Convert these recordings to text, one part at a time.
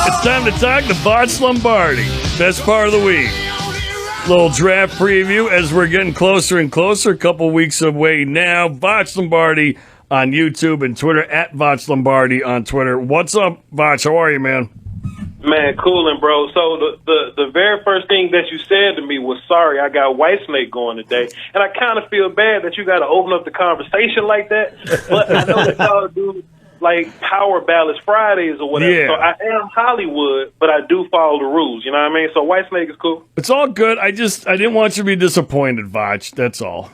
It's time to talk to Voch Lombardi. Best part of the week. Little draft preview as we're getting closer and closer. A couple weeks away now. Voch Lombardi on YouTube and Twitter, at Voch Lombardi on Twitter. What's up, Voch? How are you, man? Man, coolin', bro. So the very first thing that you said to me was, sorry, I got Whitesnake going today. And I kind of feel bad that you got to open up the conversation like that. But I know that y'all do, like, Power Ballads Fridays or whatever. Yeah. So I am Hollywood, but I do follow the rules. You know what I mean? So Whitesnake is cool. It's all good. I didn't want you to be disappointed, Voch. That's all.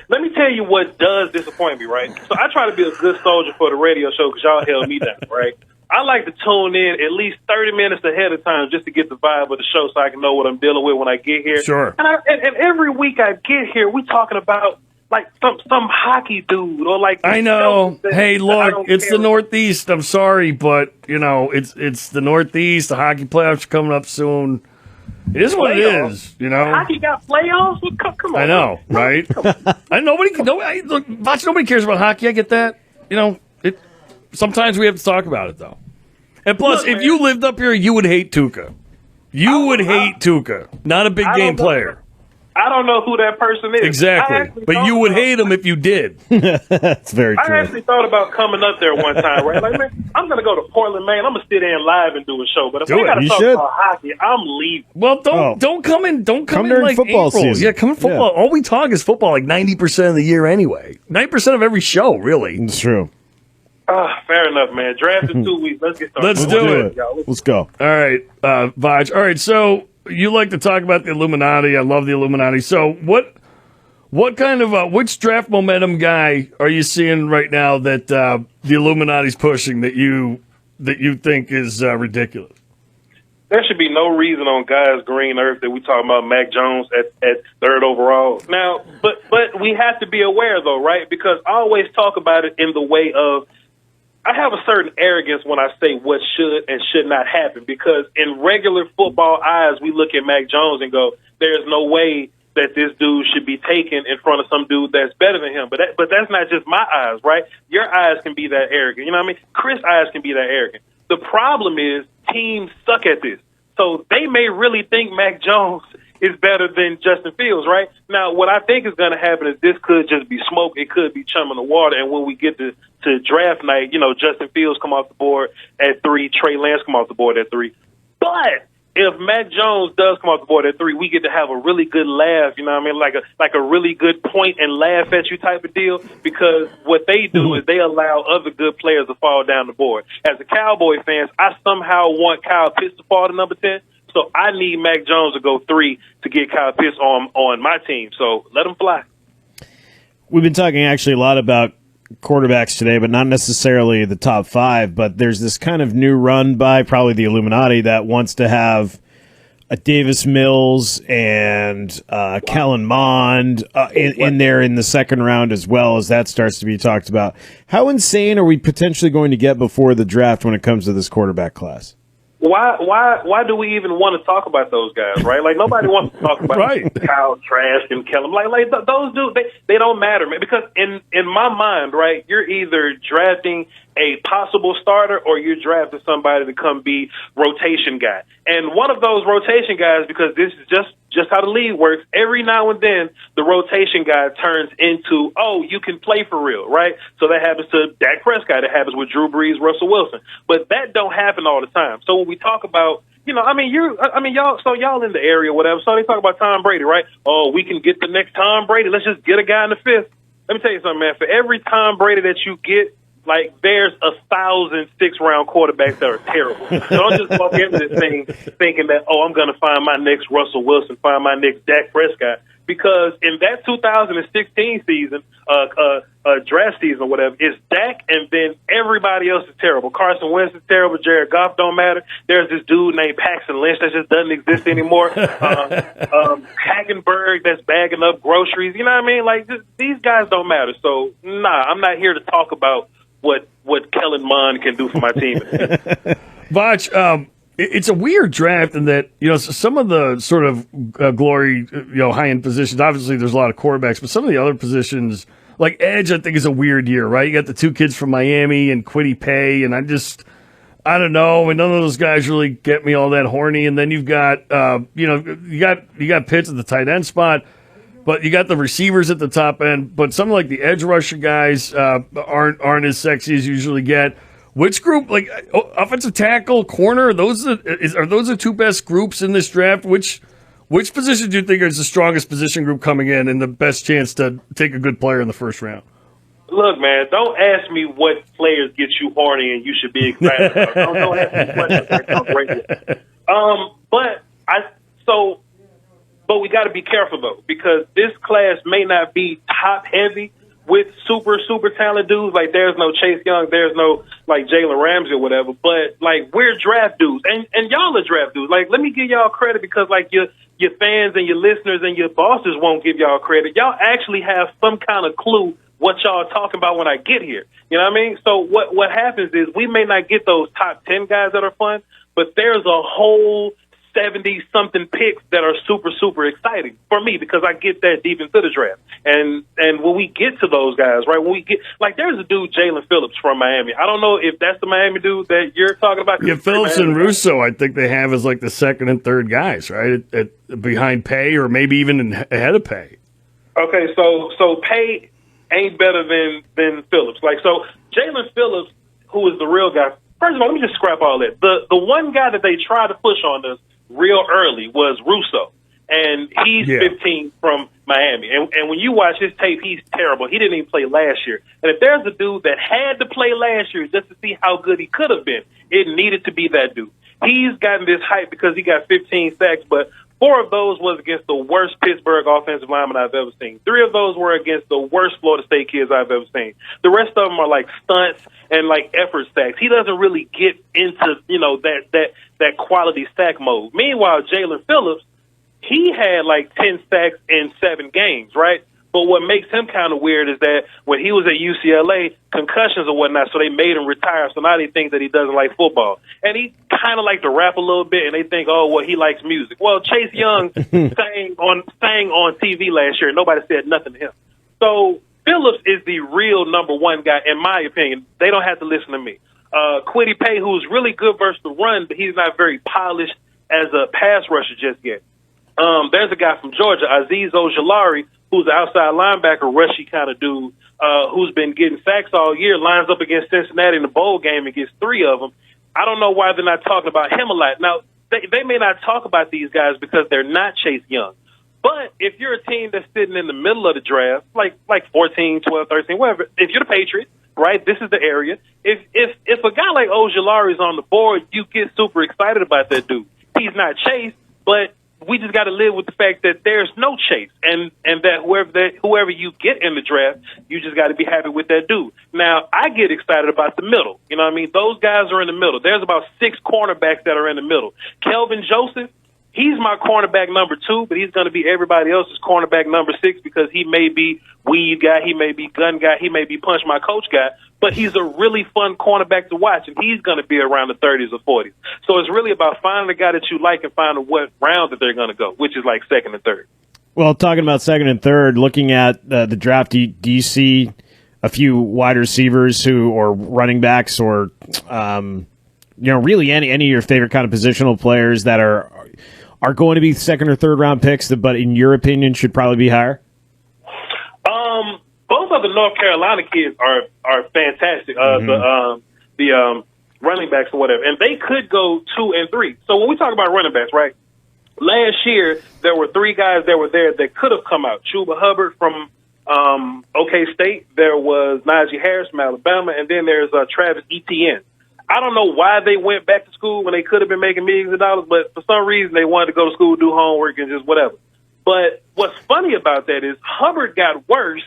Let me tell you what does disappoint me, right? So I try to be a good soldier for the radio show because y'all held me down, right? I like to tune in at least 30 minutes ahead of time just to get the vibe of the show so I can know what I'm dealing with when I get here. Sure. And every week I get here, we talking about like some hockey dude or like. I know. Hey, look, it's the Northeast. I'm sorry, but you know it's the Northeast. The hockey playoffs are coming up soon. It is what it is, you know. Hockey got playoffs. Come on. I know, right? Nobody cares about hockey. I get that. You know, sometimes we have to talk about it, though. And plus, if you lived up here, you would hate Tuukka. You would hate Tuukka. Not a big game player. I don't know who that person is. Exactly. But you would hate him if you did. That's very true. I actually thought about coming up there one time, right? Like, man, I'm going to go to Portland, Maine. I'm going to sit in live and do a show. But if I got to talk about hockey, I'm leaving. Well, don't come in. Don't come in during like football April. season. Yeah, come in football. Yeah. All we talk is football like 90% of the year anyway. 90% of every show, really. It's true. Fair enough, man. Draft in 2 weeks. Let's get started. Let's do it. Let's go. All right, Voch. All right, so you like to talk about the Illuminati. I love the Illuminati. So what kind of which draft momentum guy are you seeing right now that the Illuminati's pushing that you think is ridiculous? There should be no reason on God's green earth that we talking about Mac Jones at third overall. Now, but we have to be aware, though, right? Because I always talk about it in the way of I have a certain arrogance when I say what should and should not happen. Because in regular football eyes, we look at Mac Jones and go, there's no way that this dude should be taken in front of some dude that's better than him. But that's not just my eyes, right? Your eyes can be that arrogant. You know what I mean? Chris' eyes can be that arrogant. The problem is teams suck at this. So they may really think Mac Jones is better than Justin Fields, right? Now, what I think is going to happen is this could just be smoke. It could be chum in the water. And when we get to draft night, you know, Justin Fields come off the board at 3, Trey Lance come off the board at 3. But if Mac Jones does come off the board at 3, we get to have a really good laugh, you know what I mean? Like a really good point and laugh at you type of deal, because what they do is they allow other good players to fall down the board. As a Cowboy fan, I somehow want Kyle Pitts to fall to number 10, so I need Mac Jones to go 3 to get Kyle Pitts on my team. So let him fly. We've been talking actually a lot about quarterbacks today, but not necessarily the top 5. But there's this kind of new run by probably the Illuminati that wants to have a Davis Mills and Kellen Mond in there in the second round as well, as that starts to be talked about. How insane are we potentially going to get before the draft when it comes to this quarterback class? Why do we even want to talk about those guys, right? Like, nobody wants to talk about Kyle Trask and Kellen. Like those dudes, they don't matter, man. Because in my mind, right, you're either drafting a possible starter or you're drafting somebody to come be rotation guy. And one of those rotation guys, because this is just how the league works, every now and then the rotation guy turns into, oh, you can play for real, right? So that happens to Dak Prescott. It happens with Drew Brees, Russell Wilson. But that don't happen all the time. So when we talk about, you know, y'all in the area, whatever. So they talk about Tom Brady, right? Oh, we can get the next Tom Brady. Let's just get a guy in the 5th. Let me tell you something, man. For every Tom Brady that you get, like, there's 1,000 6-round quarterbacks that are terrible. So don't just walk into this thing thinking that, oh, I'm going to find my next Russell Wilson, find my next Dak Prescott. Because in that 2016 season, draft season or whatever, it's Dak and then everybody else is terrible. Carson Wentz is terrible. Jared Goff don't matter. There's this dude named Paxton Lynch that just doesn't exist anymore. Hackenberg that's bagging up groceries. You know what I mean? Like, these guys don't matter. So, I'm not here to talk about what Kellen Mond can do for my team. Voch, it's a weird draft in that, you know, some of the sort of glory, you know, high-end positions, obviously there's a lot of quarterbacks, but some of the other positions, like edge, I think is a weird year, right? You got the 2 kids from Miami and Kwity Paye, and I don't know. And none of those guys really get me all that horny. And then you've got, you got Pitts at the tight end spot, but you got the receivers at the top end. But some like the edge rusher guys aren't as sexy as you usually get. Which group, like offensive tackle, corner, are those the two best groups in this draft? Which position do you think is the strongest position group coming in and the best chance to take a good player in the first round? Look, man, don't ask me what players get you horny and you should be excited about. Don't ask me questions that come right here. But we got to be careful, though, because this class may not be top-heavy with super talented dudes. Like, there's no Chase Young, there's no, like, Jalen Ramsey or whatever. But, like, we're draft dudes, and y'all are draft dudes. Like, let me give y'all credit because, like, your fans and your listeners and your bosses won't give y'all credit. Y'all actually have some kind of clue what y'all are talking about when I get here. You know what I mean? So what happens is we may not get those top 10 guys that are fun, but there's a whole 70-something picks that are super exciting for me because I get that deep into the draft. And when we get to those guys, right, when we get – like there's a dude, Jalen Phillips from Miami. I don't know if that's the Miami dude that you're talking about. Yeah, Phillips and Russo I think they have as like the second and third guys, right, at behind Pay or maybe even ahead of Pay. Okay, so Pay – ain't better than Phillips. Like, so Jalen Phillips, who is the real guy, first of all, let me just scrap all that. The one guy that they tried to push on us real early was Russo, and he's 15 from Miami. And when you watch his tape, he's terrible. He didn't even play last year. And if there's a dude that had to play last year just to see how good he could have been, it needed to be that dude. He's gotten this hype because he got 15 sacks, but 4 of those was against the worst Pittsburgh offensive lineman I've ever seen. 3 of those were against the worst Florida State kids I've ever seen. The rest of them are like stunts and like effort sacks. He doesn't really get into, that quality sack mode. Meanwhile, Jalen Phillips, he had like 10 sacks in 7 games, right? But what makes him kind of weird is that when he was at UCLA, concussions or whatnot, so they made him retire. So now they think that he doesn't like football. And he kind of liked to rap a little bit, and they think, oh, well, he likes music. Well, Chase Young sang on TV last year, and nobody said nothing to him. So Phillips is the real number one guy, in my opinion. They don't have to listen to me. Kwity Paye, who's really good versus the run, but he's not very polished as a pass rusher just yet. There's a guy from Georgia, Azeez Ojulari, who's an outside linebacker, rushy kind of dude, who's been getting sacks all year, lines up against Cincinnati in the bowl game and gets 3 of them. I don't know why they're not talking about him a lot. Now, they may not talk about these guys because they're not Chase Young. But if you're a team that's sitting in the middle of the draft, like 14, 12, 13, whatever, if you're the Patriots, right, this is the area. If a guy like Ojulari's on the board, you get super excited about that dude. He's not Chase, but we just got to live with the fact that there's no Chase, and that whoever you get in the draft, you just got to be happy with that dude. Now, I get excited about the middle. You know what I mean? Those guys are in the middle. There's about 6 cornerbacks that are in the middle. Kelvin Joseph, he's my cornerback number 2, but he's going to be everybody else's cornerback number 6 because he may be weed guy, he may be gun guy, he may be punch my coach guy, but he's a really fun cornerback to watch, and he's going to be around the 30s or 40s. So it's really about finding a guy that you like and finding what round that they're going to go, which is like 2nd and 3rd. Well, talking about 2nd and 3rd, looking at the draft, do you see a few wide receivers or running backs or, really any of your favorite kind of positional players that are going to be 2nd or 3rd round picks, but in your opinion should probably be higher? Both of the North Carolina kids are fantastic. The running backs or whatever, and they could go 2 and 3. So when we talk about running backs, right? Last year there were 3 guys that were there that could have come out. Chuba Hubbard from OK State. There was Najee Harris from Alabama, and then there's Travis Etienne. I don't know why they went back to school when they could have been making millions of dollars, but for some reason they wanted to go to school, do homework, and just whatever. But what's funny about that is Hubbard got worse,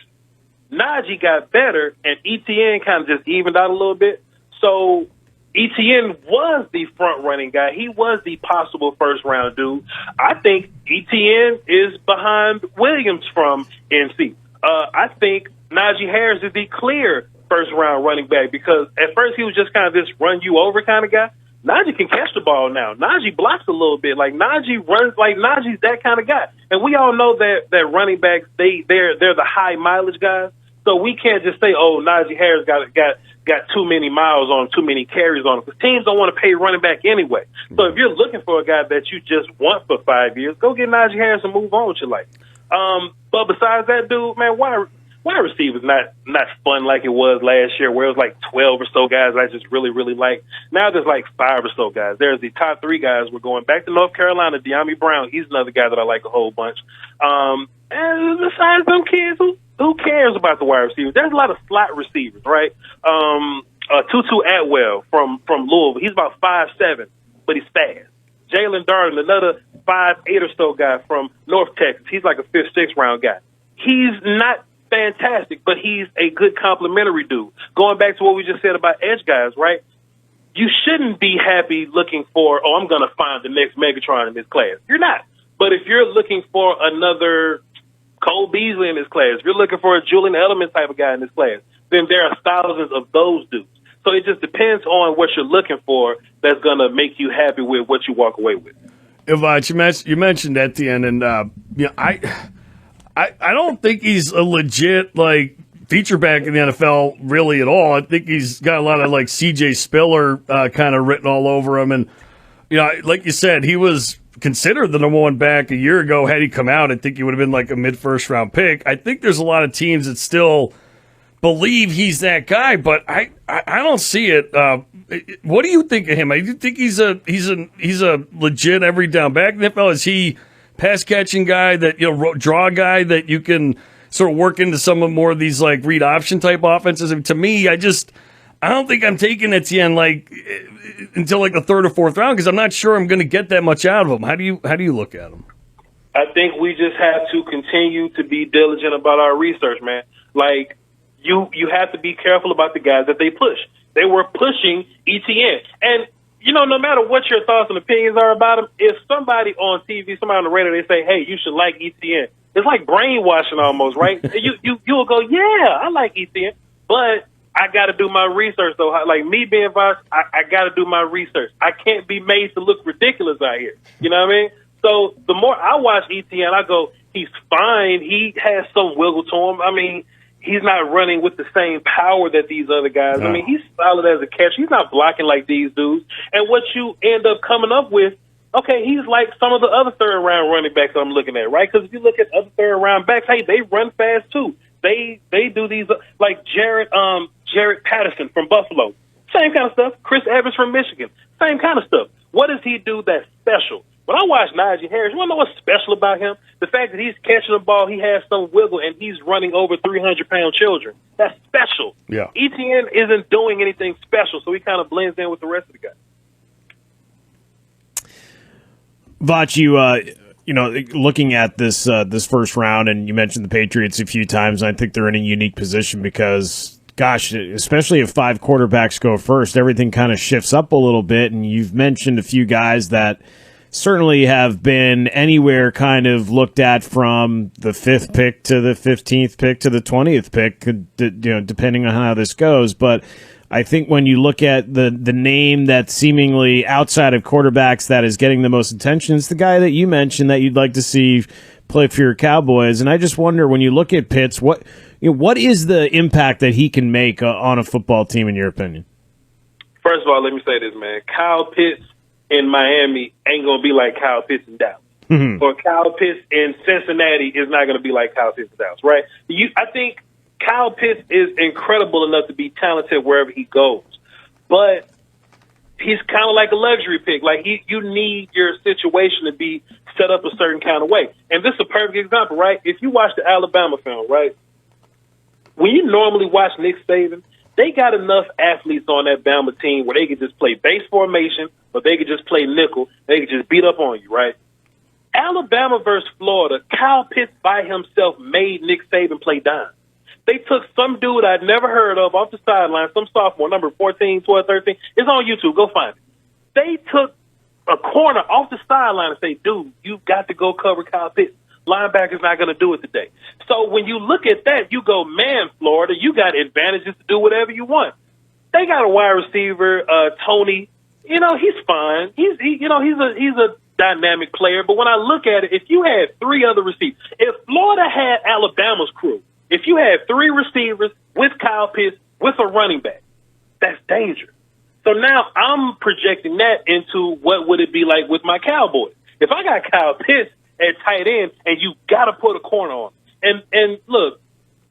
Najee got better, and Etienne kind of just evened out a little bit. So Etienne was the front-running guy. He was the possible first-round dude. I think Etienne is behind Williams from NC. I think Najee Harris is the clear first-round running back because at first he was just kind of this run-you-over kind of guy. Najee can catch the ball now. Najee blocks a little bit. Like, Najee runs like Najee's that kind of guy. And we all know that running backs, they're the high-mileage guys. So we can't just say, oh, Najee Harris got got too many miles on him, too many carries on him. Because teams don't want to pay running back anyway. So if you're looking for a guy that you just want for 5 years, go get Najee Harris and move on with your life. But besides that, dude, man, wide receiver's not fun like it was last year, where it was like 12 or so guys I just really, really like. Now there's like 5 or so guys. There's the top 3 guys. We're going back to North Carolina. De'Ami Brown, he's another guy that I like a whole bunch. And besides them kids, who cares about the wide receivers? There's a lot of slot receivers, right? Tutu Atwell from Louisville, he's about 5'7", but he's fast. Jalen Darden, another 5'8" or so guy from North Texas. He's like a 5th, 6th round guy. He's not fantastic, but he's a good complimentary dude. Going back to what we just said about edge guys, right? You shouldn't be happy looking for, I'm going to find the next Megatron in this class. You're not. But if you're looking for another Cole Beasley in this class, if you're looking for a Julian Edelman type of guy in this class, then there are thousands of those dudes. So it just depends on what you're looking for that's going to make you happy with what you walk away with. Voch, you mentioned Etienne, and I don't think he's a legit feature back in the NFL really at all. I think he's got a lot of C.J. Spiller kind of written all over him, and like you said, he was considered the number 1 back a year ago. Had he come out, I think he would have been like a mid-first round pick. I think there's a lot of teams that still believe he's that guy, but I don't see it. What do you think of him? Do you think he's a legit every down back in the NFL? Is he pass catching guy that draw guy that you can sort of work into some of more of these read option type offenses? To me, I don't think I'm taking Etienne until the 3rd or 4th round, because I'm not sure I'm going to get that much out of him. How do you look at him? I think we just have to continue to be diligent about our research, man. You have to be careful about the guys that they push. They were pushing Etienne. And, no matter what your thoughts and opinions are about him, if somebody on TV, somebody on the radio, they say, hey, you should like Etienne, it's like brainwashing almost, right? You'll go, yeah, I like Etienne, but I got to do my research, though. Like me being Voch, I got to do my research. I can't be made to look ridiculous out here. You know what I mean? So the more I watch Etienne, I go, he's fine. He has some wiggle to him. I mean, he's not running with the same power that these other guys. No. I mean, he's solid as a catcher. He's not blocking like these dudes. And what you end up coming up with, okay, he's like some of the other 3rd-round running backs I'm looking at, right? Because if you look at other 3rd-round backs, hey, they run fast too. They do these like Jared Patterson from Buffalo, same kind of stuff. Chris Evans from Michigan, same kind of stuff. What does he do that's special? When I watch Najee Harris, you want to know what's special about him? The fact that he's catching the ball, he has some wiggle, and he's running over 300-pound children. That's special. Yeah. Etienne isn't doing anything special, so he kind of blends in with the rest of the guys. Voch, looking at this first round, and you mentioned the Patriots a few times, and I think they're in a unique position because, gosh, especially if 5 quarterbacks go first, everything kind of shifts up a little bit, and you've mentioned a few guys that certainly have been anywhere kind of looked at from the 5th pick to the 15th pick to the 20th pick, depending on how this goes. But I think when you look at the name that seemingly outside of quarterbacks that is getting the most attention, it's the guy that you mentioned that you'd like to see play for your Cowboys. And I just wonder, when you look at Pitts, what is the impact that he can make on a football team, in your opinion? First of all, let me say this, man. Kyle Pitts in Miami ain't going to be like Kyle Pitts in Dallas. Mm-hmm. Or Kyle Pitts in Cincinnati is not going to be like Kyle Pitts in Dallas, right? I think Kyle Pitts is incredible enough to be talented wherever he goes. But he's kind of like a luxury pick. You need your situation to be set up a certain kind of way. And this is a perfect example, right? If you watch the Alabama film, right, when you normally watch Nick Saban, they got enough athletes on that Bama team where they could just play base formation, or they could just play nickel. They could just beat up on you, right? Alabama versus Florida, Kyle Pitts by himself made Nick Saban play dime. They took some dude I'd never heard of off the sideline, some sophomore, number 14, 12, 13. It's on YouTube. Go find it. They took a corner off the sideline and say, dude, you've got to go cover Kyle Pitts. Linebacker's not going to do it today. So when you look at that, you go, man, Florida, you got advantages to do whatever you want. They got a wide receiver, Tony. He's fine. He's a dynamic player. But when I look at it, if you had 3 other receivers, if Florida had Alabama's crew, if you had 3 receivers with Kyle Pitts, with a running back, That's dangerous. So now I'm projecting that into what would it be like with my Cowboys. If I got Kyle Pitts at tight end and you got to put a corner on him. And look,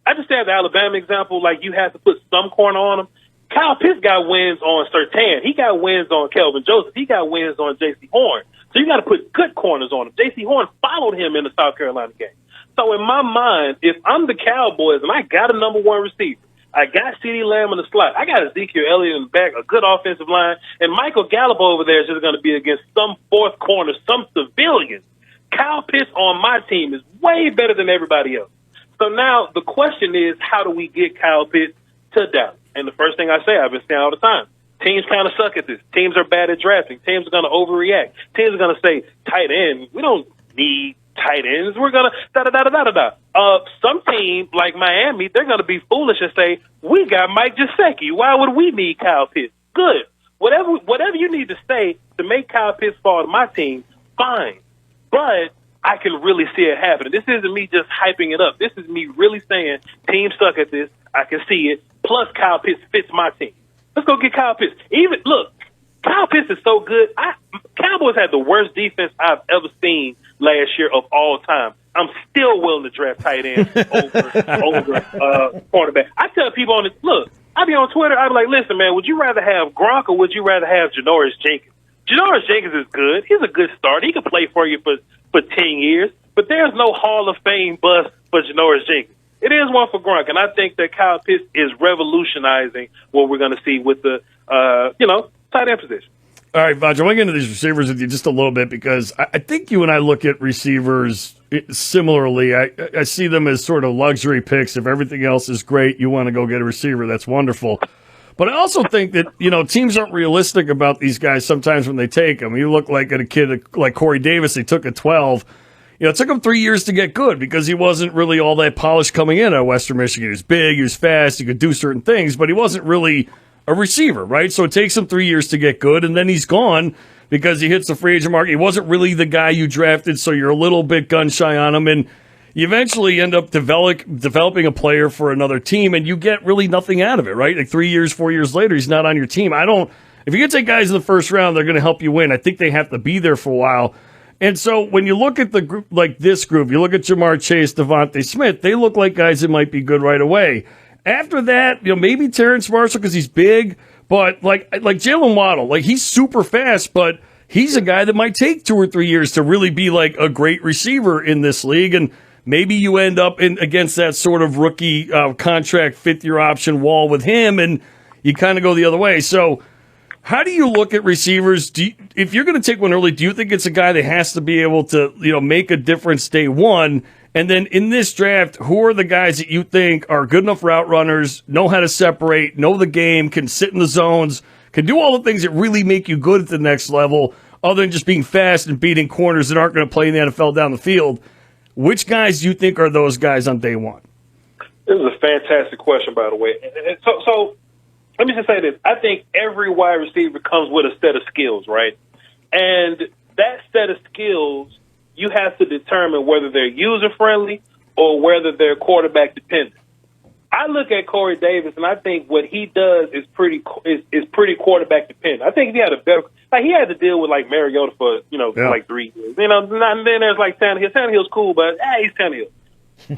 I just said the Alabama example, like you have to put some corner on him. Kyle Pitts got wins on Surtain. He got wins on Kelvin Joseph. He got wins on J.C. Horn. So you got to put good corners on him. J.C. Horn followed him in the South Carolina game. So in my mind, if I'm the Cowboys and I got a number one receiver, I got CeeDee Lamb in the slot. I got Ezekiel Elliott in the back, a good offensive line, and Michael Gallup over there is just going to be against some fourth corner, some civilians. Kyle Pitts on my team is way better than everybody else. So now the question is, how do we get Kyle Pitts to Dallas? And the first thing I say, I've been saying all the time, teams kind of suck at this. Teams are bad at drafting. Teams are going to overreact. Teams are going to say, tight end, we don't need tight ends. We're going to da-da-da-da-da-da. Some team like Miami, they're going to be foolish and say, we got Mike Gesicki. Why would we need Kyle Pitts? Good. Whatever you need to say to make Kyle Pitts fall to my team, fine. But I can really see it happening. This isn't me just hyping it up. This is me really saying teams suck at this. I can see it. Plus, Kyle Pitts fits my team. Let's go get Kyle Pitts. Look, Kyle Pitts is so good. Cowboys had the worst defense I've ever seen last year of all time. I'm still willing to draft tight end over cornerback. I tell people I be on Twitter, I be like, listen, man, would you rather have Gronk or would you rather have Janoris Jenkins? Janoris Jenkins is good. He's a good starter. He can play for you for 10 years, but there's no Hall of Fame bust for Janoris Jenkins. It is one for Gronk, and I think that Kyle Pitts is revolutionizing what we're going to see with the, tight end position. All right, Voch, I want to get into these receivers with you just a little bit because I think you and I look at receivers similarly. I see them as sort of luxury picks. If everything else is great, you want to go get a receiver. That's wonderful. But I also think that, teams aren't realistic about these guys sometimes when they take them. You look like at a kid like Corey Davis, they took at 12. It took him 3 years to get good because he wasn't really all that polished coming in at Western Michigan. He was big, he was fast, he could do certain things, but he wasn't really a receiver, right? So it takes him 3 years to get good, and then he's gone because he hits the free agent market. He wasn't really the guy you drafted, so you're a little bit gun-shy on him, and you eventually end up developing a player for another team, and you get really nothing out of it, right? Like 3 years, 4 years later, he's not on your team. If you're going to take guys in the first round, they're going to help you win. I think they have to be there for a while. And so when you look at the group like this group, you look at Jamar Chase, Devontae Smith, they look like guys that might be good right away. After that, maybe Terrence Marshall because he's big, but like Jalen Waddle, he's super fast, but he's a guy that might take 2 or 3 years to really be like a great receiver in this league. And maybe you end up against that sort of rookie contract fifth-year option wall with him, and you kind of go the other way. So how do you look at receivers? If you're going to take one early, do you think it's a guy that has to be able to, make a difference day one? And then in this draft, who are the guys that you think are good enough route runners, know how to separate, know the game, can sit in the zones, can do all the things that really make you good at the next level, other than just being fast and beating corners that aren't going to play in the NFL down the field? Which guys do you think are those guys on day one? This is a fantastic question, by the way. So let me just say this. I think every wide receiver comes with a set of skills, right? And that set of skills, you have to determine whether they're user-friendly or whether they're quarterback-dependent. I look at Corey Davis, and I think what he does is pretty quarterback-dependent. I think if he had a better – he had to deal with, Mariota for, for 3 years. And then there's, Tannehill. Tannehill's cool, but, he's Tannehill.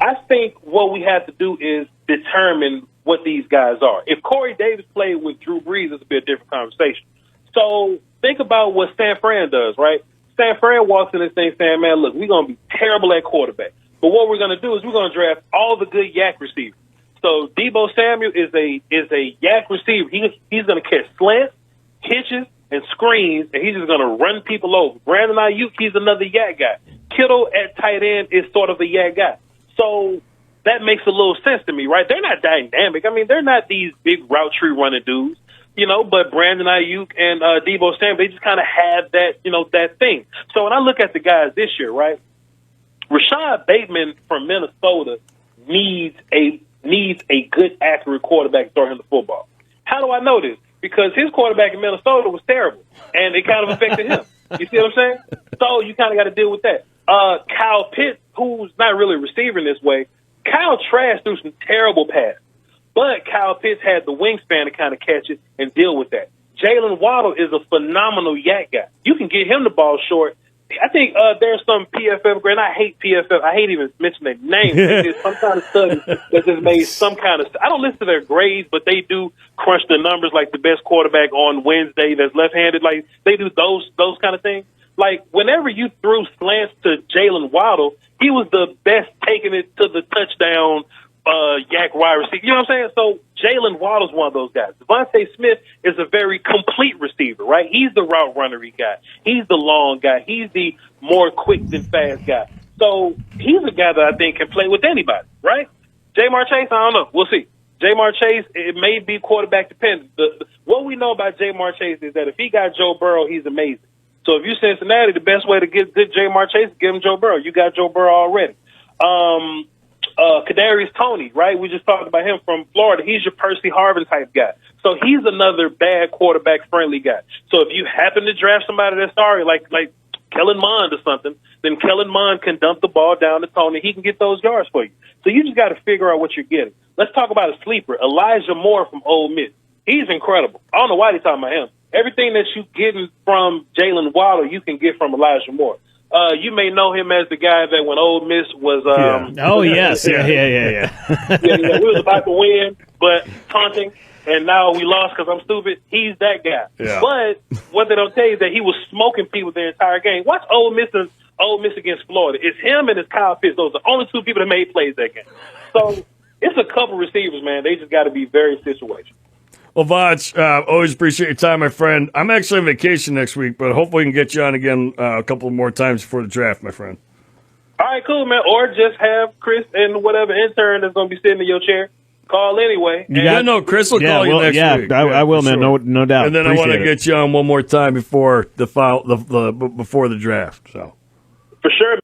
I think what we have to do is determine what these guys are. If Corey Davis played with Drew Brees, this would be a different conversation. So think about what San Fran does, right? San Fran walks in this thing saying, man, look, we're going to be terrible at quarterback. But what we're going to do is we're going to draft all the good yak receivers. So Deebo Samuel is a yak receiver. He's going to catch slants, hitches, and screens, and he's just going to run people over. Brandon Ayuk, he's another yak guy. Kittle at tight end is sort of a yak guy. So that makes a little sense to me, right? They're not dynamic. I mean, they're not these big route tree running dudes, but Brandon Ayuk and Deebo Samuel, they just kind of have that, that thing. So when I look at the guys this year, right, Rashad Bateman from Minnesota needs a good, accurate quarterback to throw him the football. How do I know this? Because his quarterback in Minnesota was terrible, and it kind of affected him. You see what I'm saying? So you kind of got to deal with that. Kyle Pitts, who's not really receiving this way, Kyle Trask threw some terrible passes. But Kyle Pitts had the wingspan to kind of catch it and deal with that. Jalen Waddle is a phenomenal yak guy. You can get him the ball short. I think there's some PFF grade. I hate PFF. I hate even mentioning their name. There's some kind of study that just made some kind of. I don't listen to their grades, but they do crunch the numbers like the best quarterback on Wednesday that's left-handed. Like they do those kind of things. Like whenever you threw slants to Jalen Waddle, he was the best taking it to the touchdown. Yak wide receiver. You know what I'm saying? So Jalen Waddle's one of those guys. Devontae Smith is a very complete receiver, right? He's the route runnery guy. He's the long guy. He's the more quick than fast guy. So he's a guy that I think can play with anybody, right? Jamar Chase, I don't know. We'll see. Jamar Chase, it may be quarterback dependent. What we know about Jamar Chase is that if he got Joe Burrow, he's amazing. So if you're Cincinnati, the best way to get Jamar Chase is give him Joe Burrow. You got Joe Burrow already. Kadarius Toney, right? We just talked about him from Florida. He's your Percy Harvin type guy. So he's another bad quarterback friendly guy. So if you happen to draft somebody that's sorry, like Kellen Mond or something, then Kellen Mond can dump the ball down to Toney. He can get those yards for you. So you just got to figure out what you're getting. Let's talk about a sleeper, Elijah Moore from Ole Miss. He's incredible. I don't know why they're talking about him. Everything that you getting from Jalen Waddle, you can get from Elijah Moore. You may know him as the guy that when Ole Miss was. Oh yes, yeah. We was about to win, but taunting, and now we lost because I'm stupid. He's that guy. Yeah. But what they don't tell you is that he was smoking people the entire game. Watch Ole Miss against Florida. It's him and it's Kyle Pitts. Those are the only two people that made plays that game. So it's a couple receivers, man. They just got to be very situational. Well, Voch, always appreciate your time, my friend. I'm actually on vacation next week, but hopefully we can get you on again a couple more times before the draft, my friend. All right, cool, man. Or just have Chris and whatever intern that's going to be sitting in your chair call anyway. No, Chris will call you next week. I will, man. Sure. No doubt. And then I want to get you on one more time before the draft. So for sure.